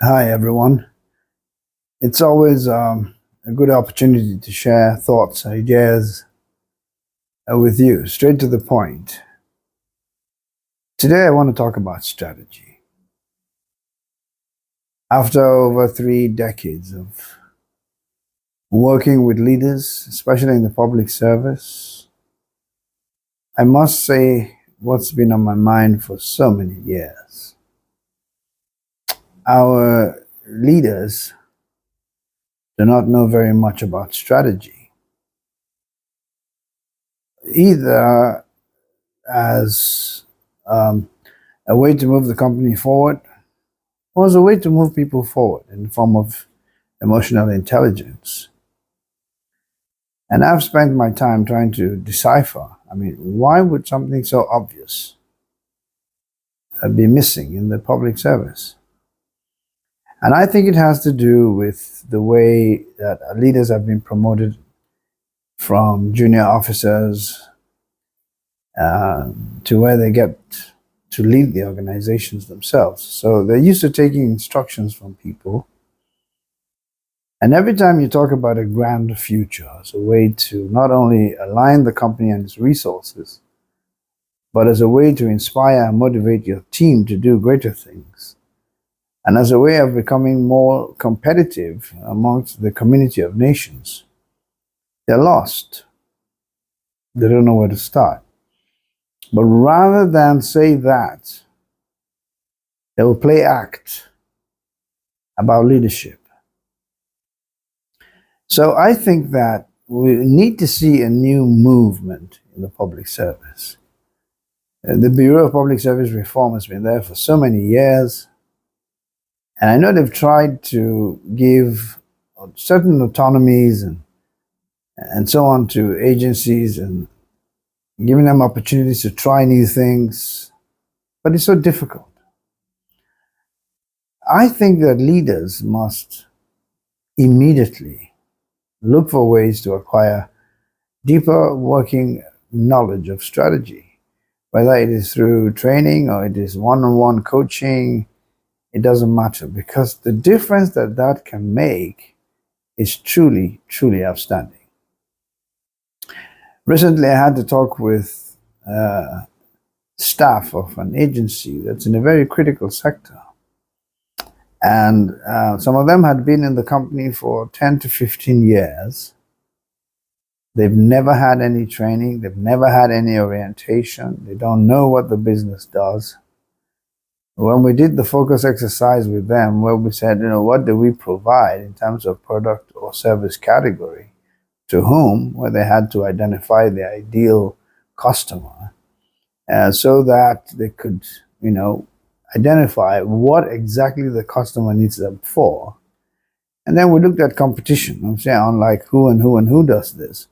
Hi, everyone. It's always a good opportunity to share thoughts, ideas with you, straight to the point. Today, I want to talk about strategy. After over 3 decades of working with leaders, especially in the public service, I must say what's been on my mind for so many years. Our leaders do not know very much about strategy, either as a way to move the company forward or as a way to move people forward in the form of emotional intelligence. And I've spent my time trying to decipher, why would something so obvious be missing in the public service? And I think it has to do with the way that leaders have been promoted from junior officers to where they get to lead the organizations themselves. So they're used to taking instructions from people. And every time you talk about a grand future as a way to not only align the company and its resources, but as a way to inspire and motivate your team to do greater things, and as a way of becoming more competitive amongst the community of nations, they're lost. They don't know where to start. But rather than say that, they will play act about leadership. So I think that we need to see a new movement in the public service. The Bureau of Public Service Reform has been there for so many years, and I know they've tried to give certain autonomies and so on to agencies and giving them opportunities to try new things, but it's so difficult. I think that leaders must immediately look for ways to acquire deeper working knowledge of strategy, whether it is through training or it is one-on-one coaching. It doesn't matter, because the difference that that can make is truly, truly outstanding. Recently, I had to talk with staff of an agency that's in a very critical sector. And some of them had been in the company for 10 to 15 years. They've never had any training. They've never had any orientation. They don't know what the business does. When we did the focus exercise with them, where we said, what do we provide in terms of product or service category, to whom, where they had to identify the ideal customer, so that they could, identify what exactly the customer needs them for. And then we looked at competition. I'm saying, unlike who and who and who does this,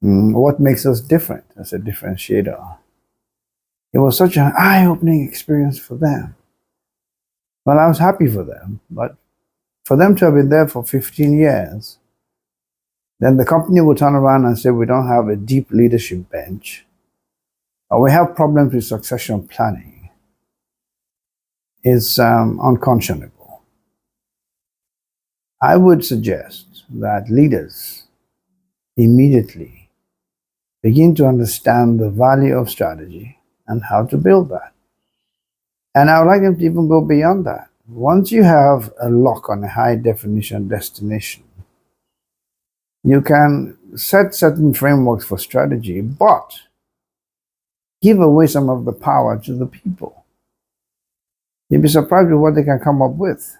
what makes us different as a differentiator? It was such an eye-opening experience for them. Well, I was happy for them, but for them to have been there for 15 years, then the company will turn around and say, we don't have a deep leadership bench, or we have problems with succession planning, is unconscionable. I would suggest that leaders immediately begin to understand the value of strategy and how to build that. And I would like them to even go beyond that. Once you have a lock on a high definition destination, you can set certain frameworks for strategy, but give away some of the power to the people. You'd be surprised with what they can come up with.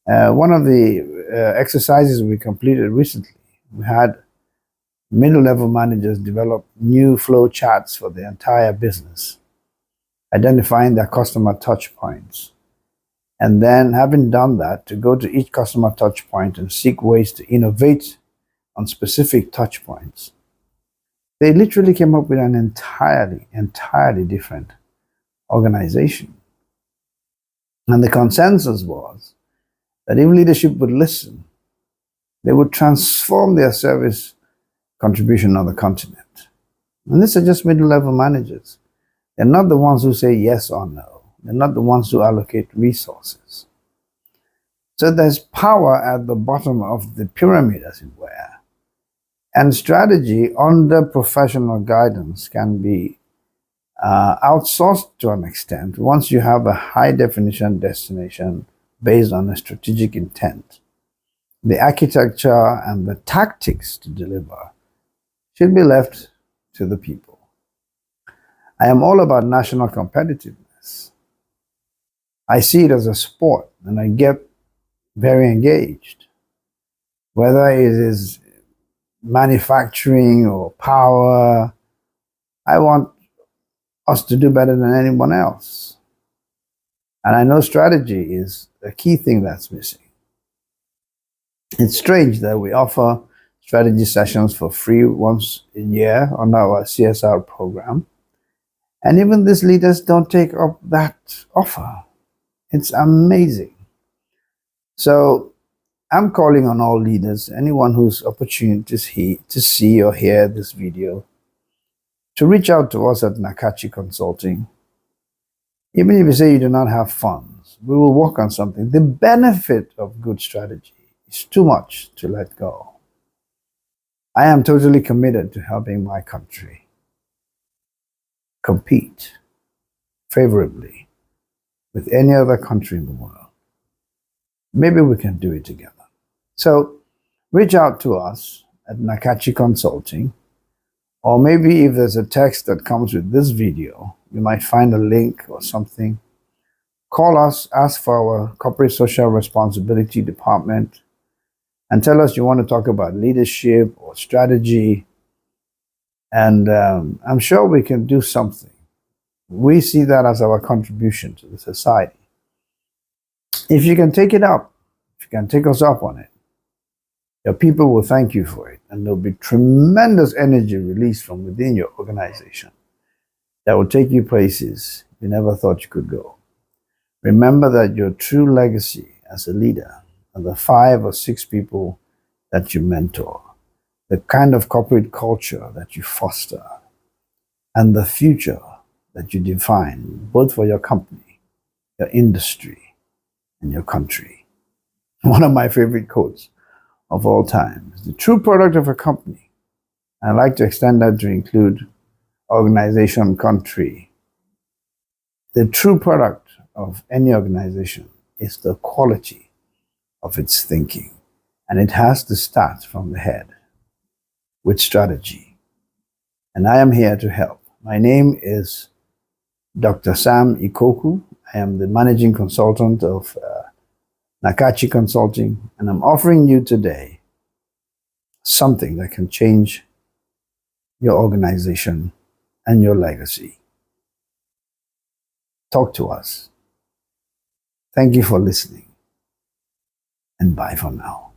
One of the exercises we completed recently, we had middle-level managers develop new flow charts for the entire business, identifying their customer touch points. And then, having done that, to go to each customer touch point and seek ways to innovate on specific touch points. They literally came up with an entirely different organization. And the consensus was that if leadership would listen, they would transform their service contribution on the continent. And these are just middle-level managers. They're not the ones who say yes or no. They're not the ones who allocate resources. So there's power at the bottom of the pyramid, as it were. And strategy under professional guidance can be outsourced to an extent once you have a high definition destination based on a strategic intent. The architecture and the tactics to deliver should be left to the people. I am all about national competitiveness. I see it as a sport and I get very engaged. Whether it is manufacturing or power, I want us to do better than anyone else. And I know strategy is a key thing that's missing. It's strange that we offer strategy sessions for free once a year on our CSR program. And even these leaders don't take up that offer. It's amazing. So I'm calling on all leaders, anyone who's opportune to see or hear this video, to reach out to us at Nakachi Consulting. Even if you say you do not have funds, we will work on something. The benefit of good strategy is too much to let go. I am totally committed to helping my country compete favorably with any other country in the world. Maybe we can do it together. So reach out to us at Nakachi Consulting, or maybe if there's a text that comes with this video, you might find a link or something. Call us, ask for our corporate social responsibility department, and tell us you want to talk about leadership or strategy. And I'm sure we can do something. We see that as our contribution to the society. If you can take it up, if you can take us up on it, your people will thank you for it, and there'll be tremendous energy released from within your organization that will take you places you never thought you could go. Remember that your true legacy as a leader are the 5 or 6 people that you mentor, the kind of corporate culture that you foster, and the future that you define, both for your company, your industry, and your country. One of my favorite quotes of all time is the true product of a company. I like to extend that to include organization, country. The true product of any organization is the quality of its thinking. And it has to start from the head with strategy. And I am here to help. My name is Dr. Sam Ikoku. I am the managing consultant of Nakachi Consulting, and I'm offering you today something that can change your organization and your legacy. Talk to us. Thank you for listening, and bye for now.